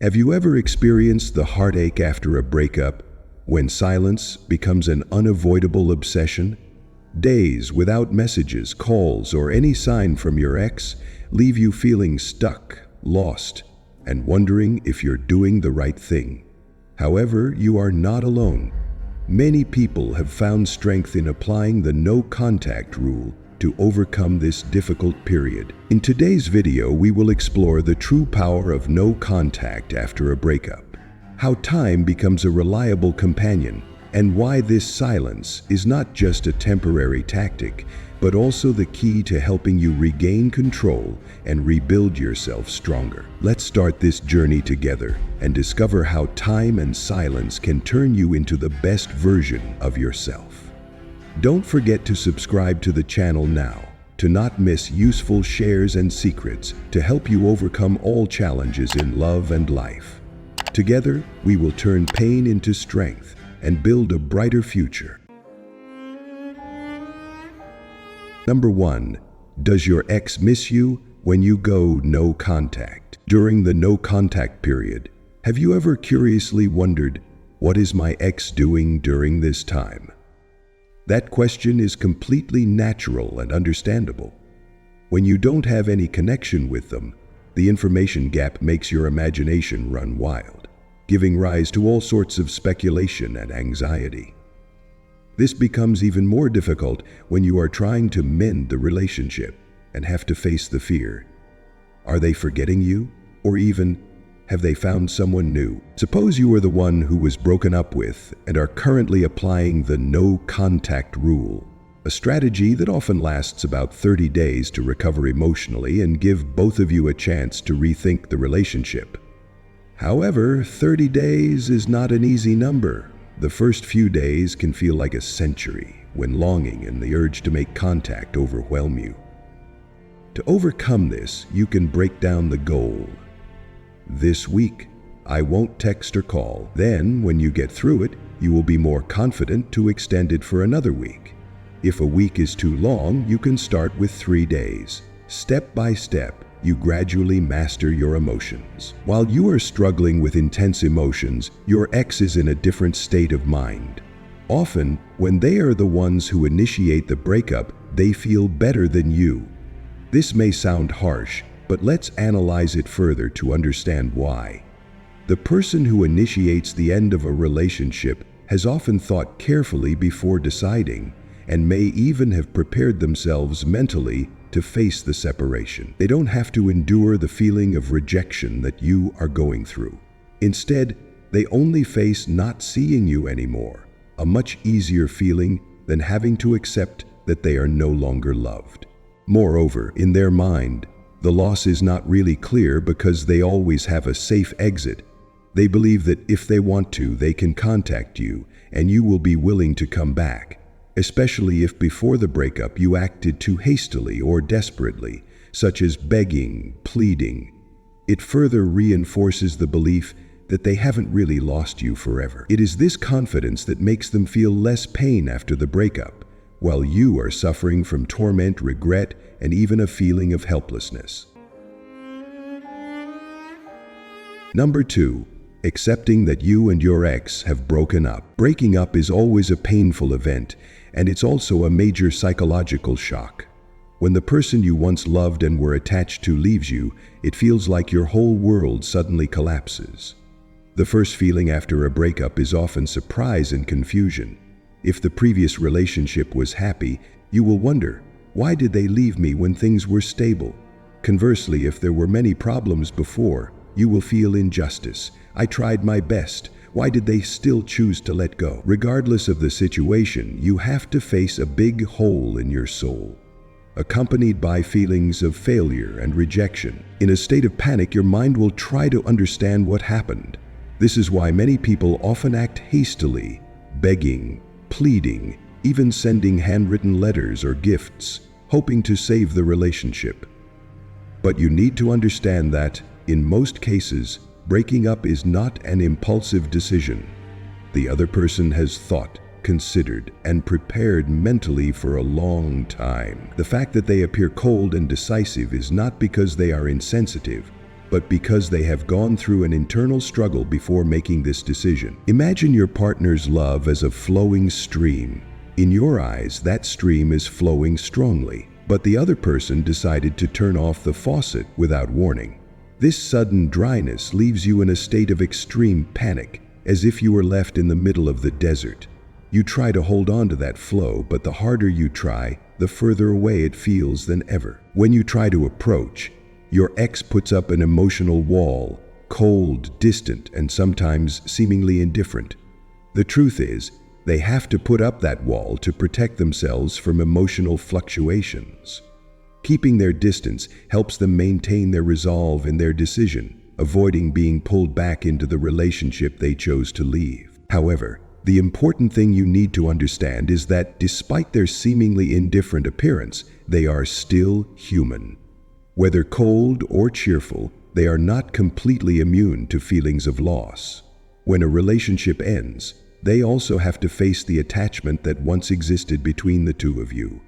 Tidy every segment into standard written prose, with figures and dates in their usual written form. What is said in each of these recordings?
Have you ever experienced the heartache after a breakup, when silence becomes an unavoidable obsession? Days without messages, calls, or any sign from your ex leave you feeling stuck, lost, and wondering if you're doing the right thing. However, you are not alone. Many people have found strength in applying the no-contact rule to overcome this difficult period. In today's video, we will explore the true power of no contact after a breakup, how time becomes a reliable companion, and why this silence is not just a temporary tactic, but also the key to helping you regain control and rebuild yourself stronger. Let's start this journey together and discover how time and silence can turn you into the best version of yourself. Don't forget to subscribe to the channel now to not miss useful shares and secrets to help you overcome all challenges in love and life. Together, we will turn pain into strength and build a brighter future. Number 1. Does your ex miss you when you go no contact? During the no contact period, have you ever curiously wondered, what is my ex doing during this time? That question is completely natural and understandable. When you don't have any connection with them, the information gap makes your imagination run wild, giving rise to all sorts of speculation and anxiety. This becomes even more difficult when you are trying to mend the relationship and have to face the fear. Are they forgetting you? Or even, have they found someone new? Suppose you are the one who was broken up with and are currently applying the no contact rule, a strategy that often lasts about 30 days to recover emotionally and give both of you a chance to rethink the relationship. However, 30 days is not an easy number. The first few days can feel like a century when longing and the urge to make contact overwhelm you. To overcome this, you can break down the goal. This week, I won't text or call. Then, when you get through it, you will be more confident to extend it for another week. If a week is too long, you can start with 3 days. Step by step, you gradually master your emotions. While you are struggling with intense emotions, your ex is in a different state of mind. Often, when they are the ones who initiate the breakup, they feel better than you. This may sound harsh, but let's analyze it further to understand why. The person who initiates the end of a relationship has often thought carefully before deciding, and may even have prepared themselves mentally to face the separation. They don't have to endure the feeling of rejection that you are going through. Instead, they only face not seeing you anymore, a much easier feeling than having to accept that they are no longer loved. Moreover, in their mind, the loss is not really clear because they always have a safe exit. They believe that if they want to, they can contact you and you will be willing to come back, especially if before the breakup you acted too hastily or desperately, such as begging, pleading. It further reinforces the belief that they haven't really lost you forever. It is this confidence that makes them feel less pain after the breakup, while you are suffering from torment, regret, and even a feeling of helplessness. Number 2, accepting that you and your ex have broken up. Breaking up is always a painful event, and it's also a major psychological shock. When the person you once loved and were attached to leaves you, it feels like your whole world suddenly collapses. The first feeling after a breakup is often surprise and confusion. If the previous relationship was happy, you will wonder, why did they leave me when things were stable? Conversely, if there were many problems before, you will feel injustice. I tried my best. Why did they still choose to let go? Regardless of the situation, you have to face a big hole in your soul, accompanied by feelings of failure and rejection. In a state of panic, your mind will try to understand what happened. This is why many people often act hastily, begging, pleading, even sending handwritten letters or gifts, hoping to save the relationship. But you need to understand that, in most cases, breaking up is not an impulsive decision. The other person has thought, considered, and prepared mentally for a long time. The fact that they appear cold and decisive is not because they are insensitive, but because they have gone through an internal struggle before making this decision. Imagine your partner's love as a flowing stream. In your eyes, that stream is flowing strongly, but the other person decided to turn off the faucet without warning. This sudden dryness leaves you in a state of extreme panic, as if you were left in the middle of the desert. You try to hold on to that flow, but the harder you try, the further away it feels than ever. When you try to approach, your ex puts up an emotional wall, cold, distant, and sometimes seemingly indifferent. The truth is, they have to put up that wall to protect themselves from emotional fluctuations. Keeping their distance helps them maintain their resolve in their decision, avoiding being pulled back into the relationship they chose to leave. However, the important thing you need to understand is that despite their seemingly indifferent appearance, they are still human. Whether cold or cheerful, they are not completely immune to feelings of loss. When a relationship ends, they also have to face the attachment that once existed between the two of you.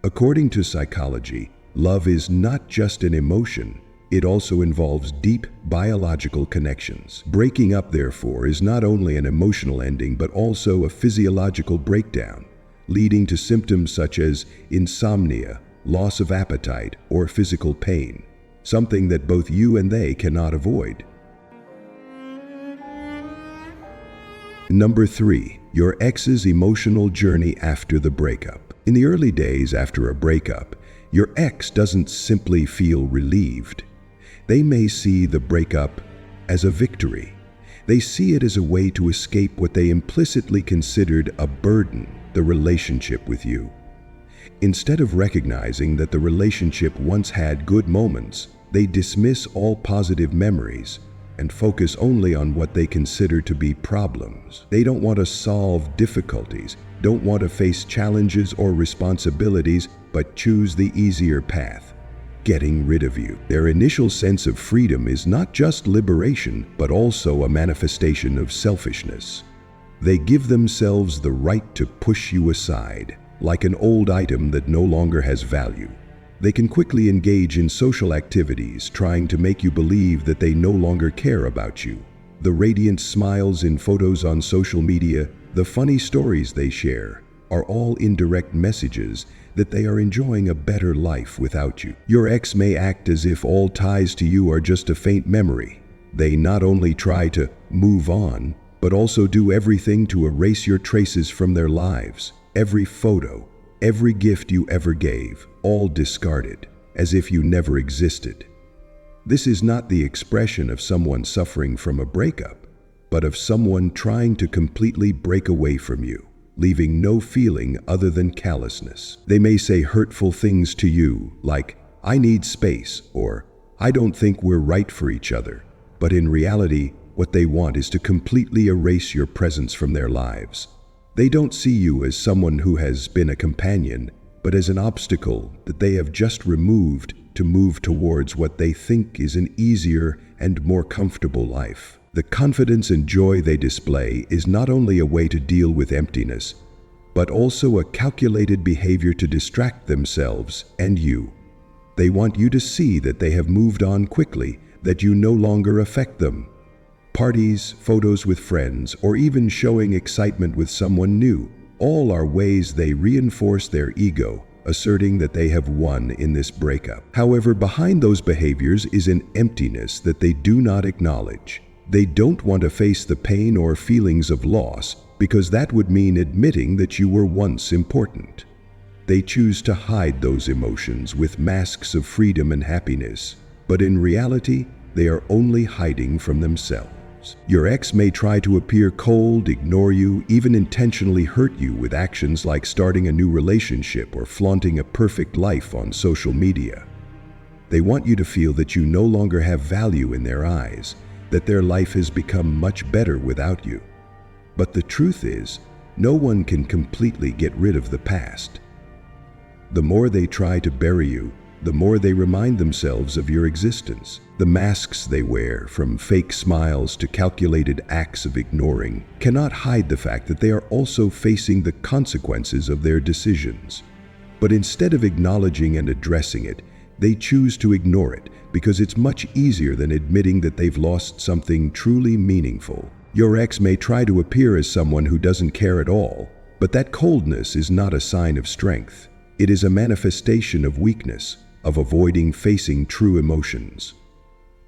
According to psychology, love is not just an emotion, it also involves deep biological connections. Breaking up, therefore, is not only an emotional ending but also a physiological breakdown, leading to symptoms such as insomnia, loss of appetite, or physical pain, something that both you and they cannot avoid. Number 3, your ex's emotional journey after the breakup. In the early days after a breakup, your ex doesn't simply feel relieved. They may see the breakup as a victory. They see it as a way to escape what they implicitly considered a burden, the relationship with you. Instead of recognizing that the relationship once had good moments, they dismiss all positive memories and focus only on what they consider to be problems. They don't want to solve difficulties, don't want to face challenges or responsibilities, but choose the easier path, getting rid of you. Their initial sense of freedom is not just liberation, but also a manifestation of selfishness. They give themselves the right to push you aside, like an old item that no longer has value. They can quickly engage in social activities, trying to make you believe that they no longer care about you. The radiant smiles in photos on social media, the funny stories they share, are all indirect messages that they are enjoying a better life without you. Your ex may act as if all ties to you are just a faint memory. They not only try to move on, but also do everything to erase your traces from their lives. Every photo, every gift you ever gave, all discarded, as if you never existed. This is not the expression of someone suffering from a breakup, but of someone trying to completely break away from you, leaving no feeling other than callousness. They may say hurtful things to you, like, "I need space," or "I don't think we're right for each other." But in reality, what they want is to completely erase your presence from their lives. They don't see you as someone who has been a companion, but as an obstacle that they have just removed to move towards what they think is an easier and more comfortable life. The confidence and joy they display is not only a way to deal with emptiness, but also a calculated behavior to distract themselves and you. They want you to see that they have moved on quickly, that you no longer affect them. Parties, photos with friends, or even showing excitement with someone new, all are ways they reinforce their ego, asserting that they have won in this breakup. However, behind those behaviors is an emptiness that they do not acknowledge. They don't want to face the pain or feelings of loss, because that would mean admitting that you were once important. They choose to hide those emotions with masks of freedom and happiness, but in reality, they are only hiding from themselves. Your ex may try to appear cold, ignore you, even intentionally hurt you with actions like starting a new relationship or flaunting a perfect life on social media. They want you to feel that you no longer have value in their eyes, that their life has become much better without you. But the truth is, no one can completely get rid of the past. The more they try to bury you, the more they remind themselves of your existence. The masks they wear, from fake smiles to calculated acts of ignoring, cannot hide the fact that they are also facing the consequences of their decisions. But instead of acknowledging and addressing it, they choose to ignore it because it's much easier than admitting that they've lost something truly meaningful. Your ex may try to appear as someone who doesn't care at all, but that coldness is not a sign of strength. It is a manifestation of weakness, of avoiding facing true emotions.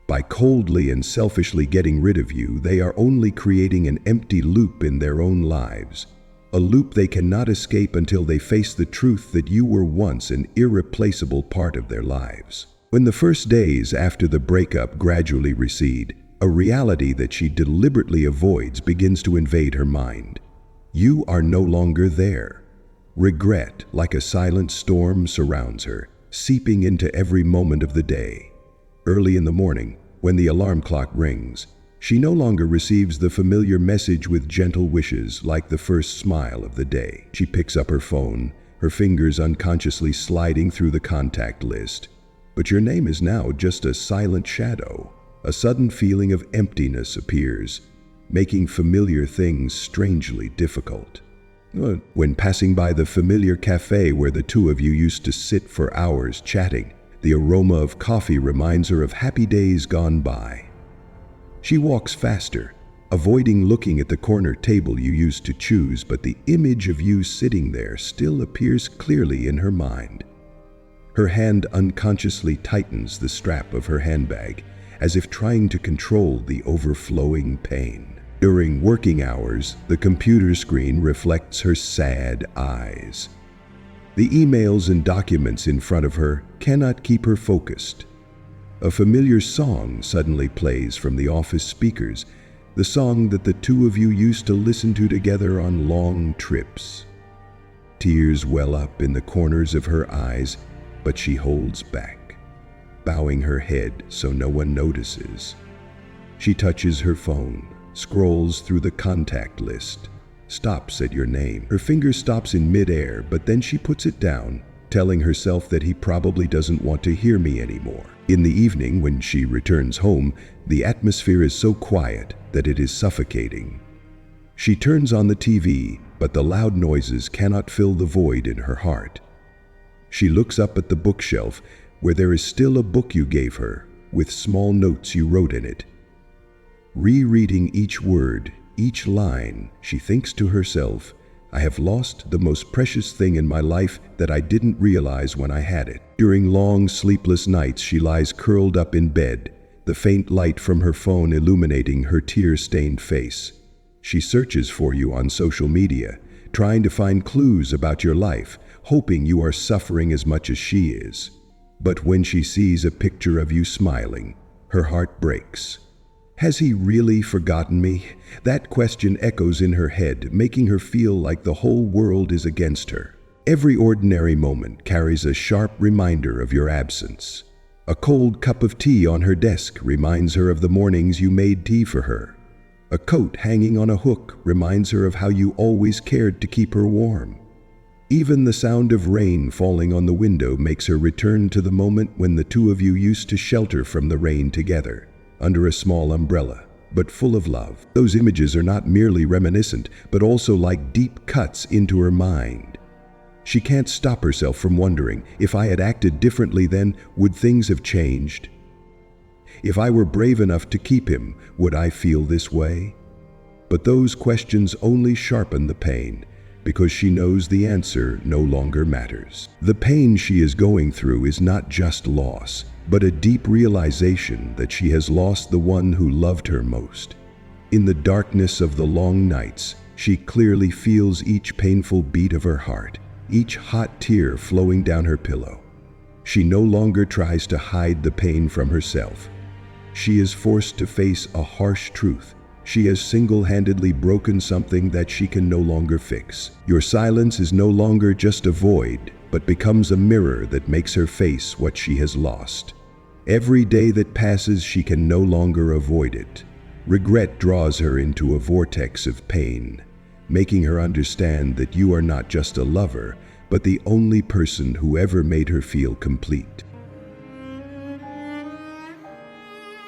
By coldly and selfishly getting rid of you, they are only creating an empty loop in their own lives, a loop they cannot escape until they face the truth that you were once an irreplaceable part of their lives. When the first days after the breakup gradually recede, a reality that she deliberately avoids begins to invade her mind. You are no longer there. Regret, like a silent storm, surrounds her, seeping into every moment of the day. Early in the morning, when the alarm clock rings, she no longer receives the familiar message with gentle wishes like the first smile of the day. She picks up her phone, her fingers unconsciously sliding through the contact list. But your name is now just a silent shadow. A sudden feeling of emptiness appears, making familiar things strangely difficult. When passing by the familiar cafe where the two of you used to sit for hours chatting, the aroma of coffee reminds her of happy days gone by. She walks faster, avoiding looking at the corner table you used to choose, but the image of you sitting there still appears clearly in her mind. Her hand unconsciously tightens the strap of her handbag, as if trying to control the overflowing pain. During working hours, the computer screen reflects her sad eyes. The emails and documents in front of her cannot keep her focused. A familiar song suddenly plays from the office speakers, the song that the two of you used to listen to together on long trips. Tears well up in the corners of her eyes, but she holds back, bowing her head so no one notices. She touches her phone, scrolls through the contact list, stops at your name. Her finger stops in midair, but then she puts it down, telling herself that he probably doesn't want to hear me anymore. In the evening, when she returns home, the atmosphere is so quiet that it is suffocating. She turns on the TV, but the loud noises cannot fill the void in her heart. She looks up at the bookshelf, where there is still a book you gave her, with small notes you wrote in it. Rereading each word, each line, she thinks to herself, I have lost the most precious thing in my life that I didn't realize when I had it. During long, sleepless nights, she lies curled up in bed, the faint light from her phone illuminating her tear-stained face. She searches for you on social media, trying to find clues about your life, hoping you are suffering as much as she is. But when she sees a picture of you smiling, her heart breaks. Has he really forgotten me? That question echoes in her head, making her feel like the whole world is against her. Every ordinary moment carries a sharp reminder of your absence. A cold cup of tea on her desk reminds her of the mornings you made tea for her. A coat hanging on a hook reminds her of how you always cared to keep her warm. Even the sound of rain falling on the window makes her return to the moment when the two of you used to shelter from the rain together, under a small umbrella, but full of love. Those images are not merely reminiscent, but also like deep cuts into her mind. She can't stop herself from wondering, if I had acted differently then, would things have changed? If I were brave enough to keep him, would I feel this way? But those questions only sharpen the pain, because she knows the answer no longer matters. The pain she is going through is not just loss, but a deep realization that she has lost the one who loved her most. In the darkness of the long nights, she clearly feels each painful beat of her heart, each hot tear flowing down her pillow. She no longer tries to hide the pain from herself. She is forced to face a harsh truth. She has single-handedly broken something that she can no longer fix. Your silence is no longer just a void, but becomes a mirror that makes her face what she has lost. Every day that passes, she can no longer avoid it. Regret draws her into a vortex of pain, making her understand that you are not just a lover, but the only person who ever made her feel complete.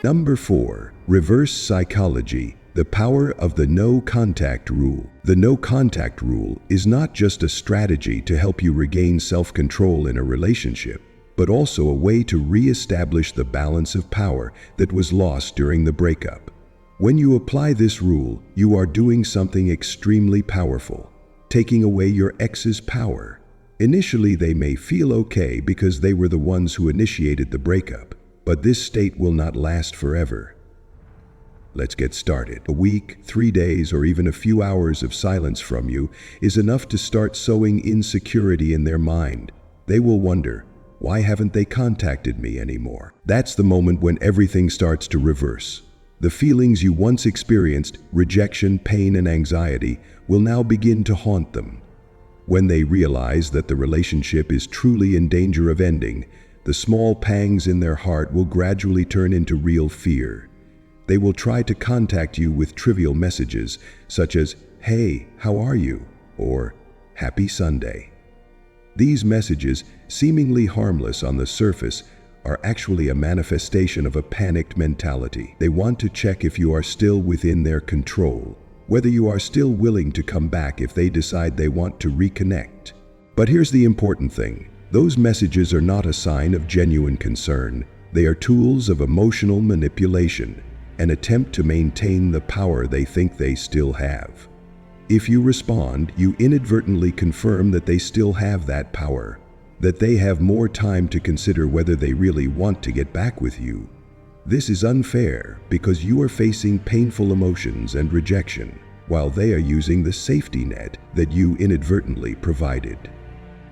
Number 4. Reverse psychology. The power of the no-contact rule. The no-contact rule is not just a strategy to help you regain self-control in a relationship, but also a way to re-establish the balance of power that was lost during the breakup. When you apply this rule, you are doing something extremely powerful, taking away your ex's power. Initially, they may feel okay because they were the ones who initiated the breakup, but this state will not last forever. Let's get started. A week, 3 days, or even a few hours of silence from you is enough to start sowing insecurity in their mind. They will wonder, why haven't they contacted me anymore? That's the moment when everything starts to reverse. The feelings you once experienced, rejection, pain, and anxiety, will now begin to haunt them. When they realize that the relationship is truly in danger of ending, the small pangs in their heart will gradually turn into real fear. They will try to contact you with trivial messages such as, "Hey, how are you?" or "Happy Sunday." These messages, seemingly harmless on the surface, are actually a manifestation of a panicked mentality. They want to check if you are still within their control, whether you are still willing to come back if they decide they want to reconnect. But here's the important thing. Those messages are not a sign of genuine concern. They are tools of emotional manipulation, an attempt to maintain the power they think they still have. If you respond, you inadvertently confirm that they still have that power, that they have more time to consider whether they really want to get back with you. This is unfair because you are facing painful emotions and rejection, while they are using the safety net that you inadvertently provided.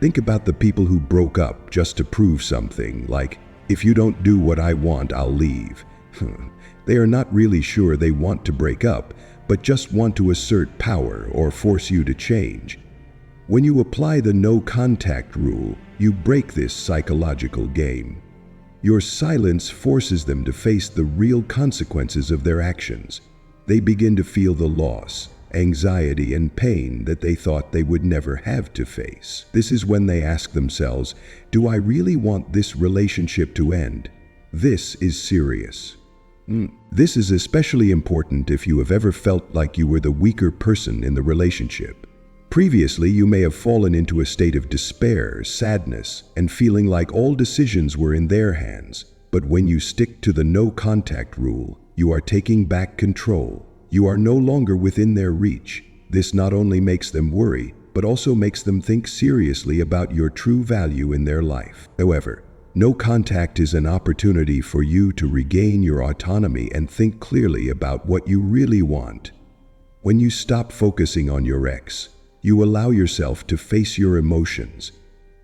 Think about the people who broke up just to prove something, like, "If you don't do what I want, I'll leave." They are not really sure they want to break up, but just want to assert power or force you to change. When you apply the no contact rule, you break this psychological game. Your silence forces them to face the real consequences of their actions. They begin to feel the loss, anxiety, and pain that they thought they would never have to face. This is when they ask themselves, "Do I really want this relationship to end?" This is serious. This is especially important if you have ever felt like you were the weaker person in the relationship. Previously, you may have fallen into a state of despair, sadness, and feeling like all decisions were in their hands. But when you stick to the no contact rule, you are taking back control. You are no longer within their reach. This not only makes them worry, but also makes them think seriously about your true value in their life. However, no contact is an opportunity for you to regain your autonomy and think clearly about what you really want. When you stop focusing on your ex, you allow yourself to face your emotions.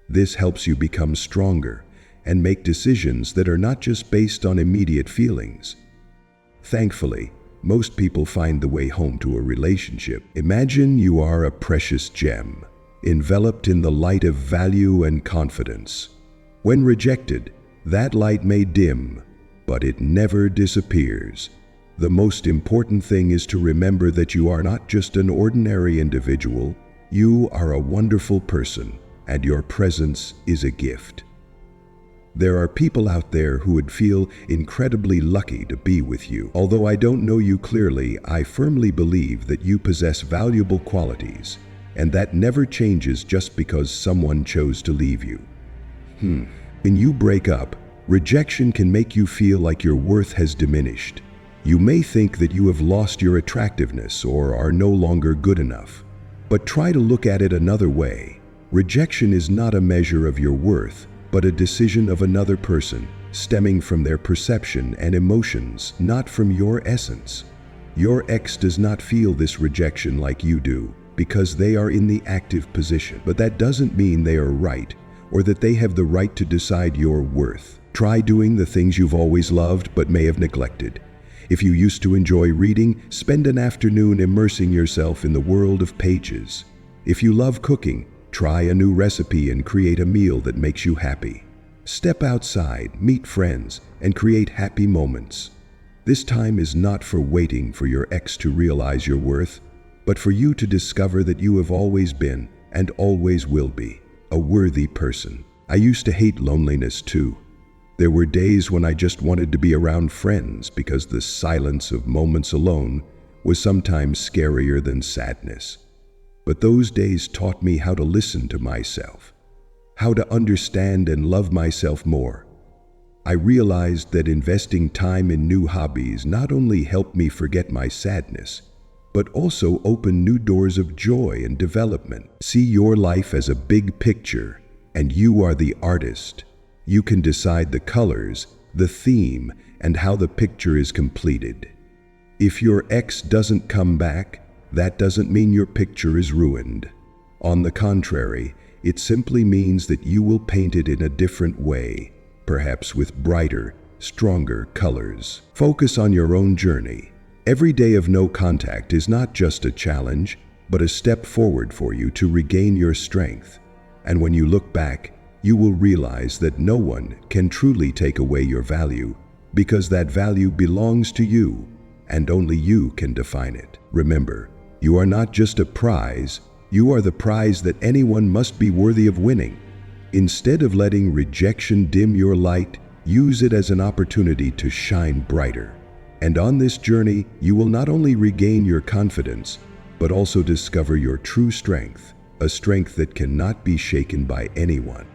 This helps you become stronger and make decisions that are not just based on immediate feelings. Thankfully, most people find the way home to a relationship. Imagine you are a precious gem, enveloped in the light of value and confidence. When rejected, that light may dim, but it never disappears. The most important thing is to remember that you are not just an ordinary individual. You are a wonderful person, and your presence is a gift. There are people out there who would feel incredibly lucky to be with you. Although I don't know you clearly, I firmly believe that you possess valuable qualities, and that never changes just because someone chose to leave you. When you break up, rejection can make you feel like your worth has diminished. You may think that you have lost your attractiveness or are no longer good enough. But try to look at it another way. Rejection is not a measure of your worth, but a decision of another person, stemming from their perception and emotions, not from your essence. Your ex does not feel this rejection like you do, because they are in the active position. But that doesn't mean they are right, or that they have the right to decide your worth. Try doing the things you've always loved but may have neglected. If you used to enjoy reading, spend an afternoon immersing yourself in the world of pages. If you love cooking, try a new recipe and create a meal that makes you happy. Step outside, meet friends, and create happy moments. This time is not for waiting for your ex to realize your worth, but for you to discover that you have always been, and always will be, a worthy person. I used to hate loneliness too. There were days when I just wanted to be around friends because the silence of moments alone was sometimes scarier than sadness. But those days taught me how to listen to myself. how to understand and love myself more. I realized that investing time in new hobbies not only helped me forget my sadness, but also opened new doors of joy and development. See your life as a big picture, and you are the artist. You can decide the colors, the theme, and how the picture is completed. If your ex doesn't come back, that doesn't mean your picture is ruined. On the contrary, it simply means that you will paint it in a different way, perhaps with brighter, stronger colors. Focus on your own journey. Every day of no contact is not just a challenge, but a step forward for you to regain your strength. And when you look back, you will realize that no one can truly take away your value, because that value belongs to you, and only you can define it. Remember, you are not just a prize, you are the prize that anyone must be worthy of winning. Instead of letting rejection dim your light, use it as an opportunity to shine brighter. And on this journey, you will not only regain your confidence, but also discover your true strength, a strength that cannot be shaken by anyone.